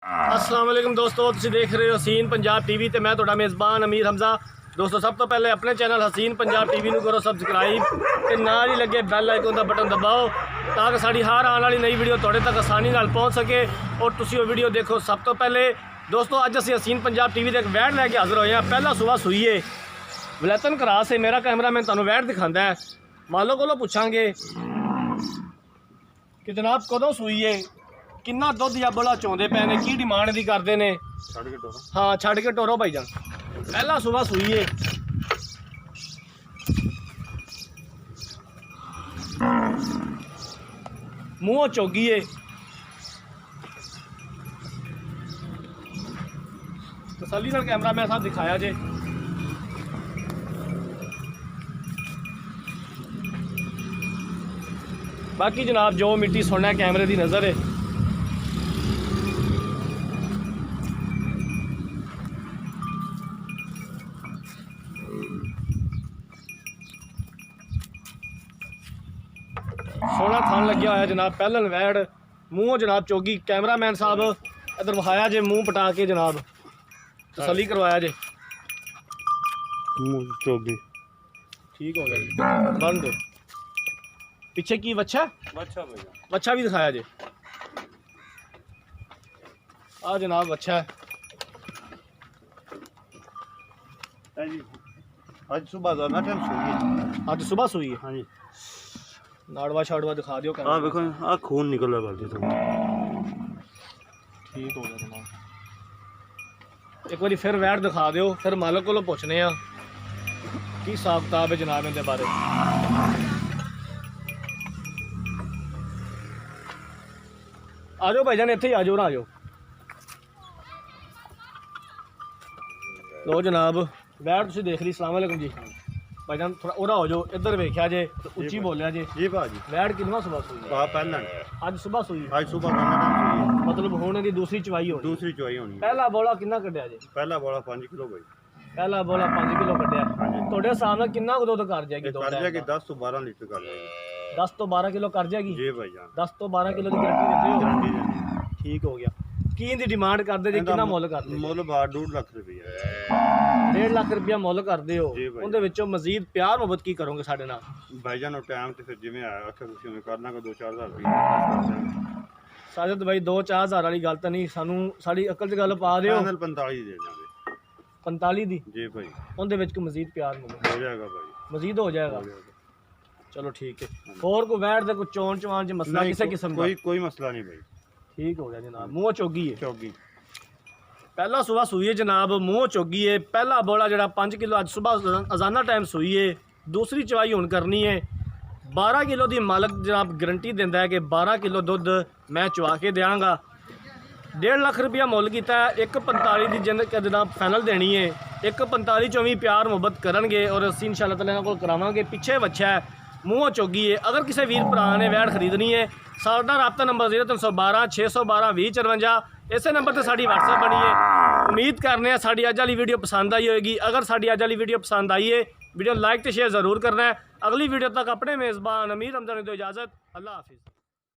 अस्सलाम वालेकुम दोस्तों, तुसीं देख रहे हो हसीन पंजाब टीवी ते मैं तुहाडा मेज़बान अमीर हमजा। दोस्तों सब तो पहले अपने चैनल हसीन पंजाब टीवी नूं करो सबसक्राइब ते नाल ही लगे बैल आइकन का बटन दबाओ ताकि साड़ी हर आने वाली नई वीडियो तुहाडे तक आसानी नाल पहुँच सके और तुसीं वो वीडियो देखो सब तो पहले। दोस्तों अज असीं हसीन पंजाब टीवी ते एक वैड़ लैके हाज़र होए हैं। पहला सुबह सूई है वलैतन क्रास है। मेरा कैमरामैन तुहानूं वैड़ दिखांदा है। मालो कोलों पुछांगे कि जनाब कदों सूई है, किन्ना दुध या बड़ा चाहते पे ने, की डिमांड दी करते ने। हाँ छड़ के टोरो भाई जान। पहला सुबह सूई है। मुँह चौगी है। तसल्ली नाल कैमरा मैं साथ दिखाया जे। बाकी जनाब जो मिट्टी सुनना है कैमरे की नज़र है। सोना थान लग्या होया जनाब। पहलन वैड़ मूँह जनाब चौगी। कैमरामैन साहब इधर विखाया जे मूँह पटा के जनाब तसल्ली करवाया जे। मूँह चौगी ठीक हो गया बंद। पीछे की बच्चा बच्चा भी दिखाया जे। आ जनाब बच्चा है। आज सुबह जाना टाइम सोई आज सुबह सोई है। हाँ जी नाड़वा शाड़वा दिखा दियो। हाँ देखो आ खून निकल रहा है। ठीक हो गया जनाब। एक बार फिर वैट दिखा दियो, फिर मालक को पूछने की हिसाब किताब है जनाब इनके बारे। आ जाओ भाईजान, इत्थे ही आ जाओ ना, आ जाओ। लो जनाब वैट तुसीं देख ली। अस्सलाम वालेकुम जी भाईजान, थोड़ा उरा हो जाओ। इधर वेख्या जे उच्ची बोलिया जे। जी भाजी वैट कितना सुबह सूई है? पहला आज सुबह सूई। आज सुबह जाना टाइम सोई मतलब होने की दूसरी चवाई होनी। दूसरी चुआई होनी। पहला बोला कितना कटिया जे? पहला बोला 5 किलो भाई। पहला बोला 5 किलो कटिया। ਤੁਹਾਡੇ हिसाब ਨਾਲ कितना को दुध कर जाएगी? कर जाएगी 10 से 12 लीटर कर जाएगी। 10 तो 12 किलो कर जाएगी जी भाई जान। 10 तो 12 किलो की गारंटी देते हो? गारंटी देनी। ठीक हो गया। की दी डिमांड करते जे? कितना मुੱਲ ਕਰਦੇ? ਮੁੱਲ ਬਾਹਰ 2 ਲੱਖ ਰੁਪਏ 1.5 ਲੱਖ ਰੁਪਇਆ ਮੁੱਲ ਕਰਦੇ ਹੋ। ਜੀ ਭਾਈ। ਉਹਦੇ ਵਿੱਚੋਂ ਮਜ਼ੀਦ ਪਿਆਰ ਮੁਹੱਬਤ ਕੀ ਕਰੋਗੇ ਸਾਡੇ ਨਾਲ? ਭਾਈਜਾਨ ਉਹ ਟਾਈਮ ਤੇ ਫਿਰ ਜਿਵੇਂ ਆਇਆ ਆਖਿਆ ਤੁਸੀਂ ਉਵੇਂ ਕਰਨਾ ਕੋ 2-4 ਹਜ਼ਾਰ ਰੁਪਏ। ਸਾਜਦ ਭਾਈ 2-4 ਹਜ਼ਾਰ ਵਾਲੀ ਗੱਲ ਤਾਂ ਨਹੀਂ, ਸਾਨੂੰ ਸਾਡੀ ਅਕਲ 'ਚ ਗੱਲ ਪਾ ਦਿਓ। ਫਾਈਨਲ 45 ਦੇ ਜਾਵਾਂਗੇ। 45 ਦੀ? ਜੀ ਭਾਈ ਉਹਦੇ ਵਿੱਚ ਕੋਈ ਮਜ਼ੀਦ ਪਿਆਰ ਮੁਹੱਬਤ ਹੋ ਜਾਏਗਾ ਭਾਈ। ਮਜ਼ੀਦ ਹੋ ਜਾਏਗਾ। ਚਲੋ ਠੀਕ है। ਹੋਰ ਕੋਈ ਵੈਟ ਦੇ ਕੋਈ ਚੋਣ ਚਵਾਨ 'ਚ ਮਸਲਾ ਕਿਸੇ ਕਿਸਮ ਦਾ? कोई मसला नहीं भाई। ठीक हो गया जनाब। मुँह चौगी है। चौगी पहला सुबह सूई है जनाब। मुँह चौगी है। पहला बोला जरा 5 किलो अज सुबह अजाना टाइम सूई है। दूसरी चवाई हुण करनी है। 12 किलो की मालक जनाब गारंटी दिंदा है कि 12 किलो दुध मैं चवा के देंगा। 1.5 ਲੱਖ रुपया मुल किया। 1.45 की जनाब फाइनल देनी है। 1.45 चों भी प्यार मुहब्बत करनगे और असीं इंशाअल्लाह ताला इन्हां कोल करावांगे। पिछे बच्चा है, मूँह चौगी है। अगर किसी वीर भरा ने वैड़ खरीदनी है, साडा राबता नंबर 0312 612 2054 इस नंबर से साड़ी WhatsApp बनी है। उम्मीद करने साड़ी अज वाली वीडियो पसंद आई होगी। अगर साड़ी अज वाली वीडियो पसंद आई है, वीडियो लाइक तो शेयर ज़रूर करना है। अगली वीडियो तक अपने मेज़बान अमीर हमजा ने दो इजाज़त। अल्लाह हाफिज़।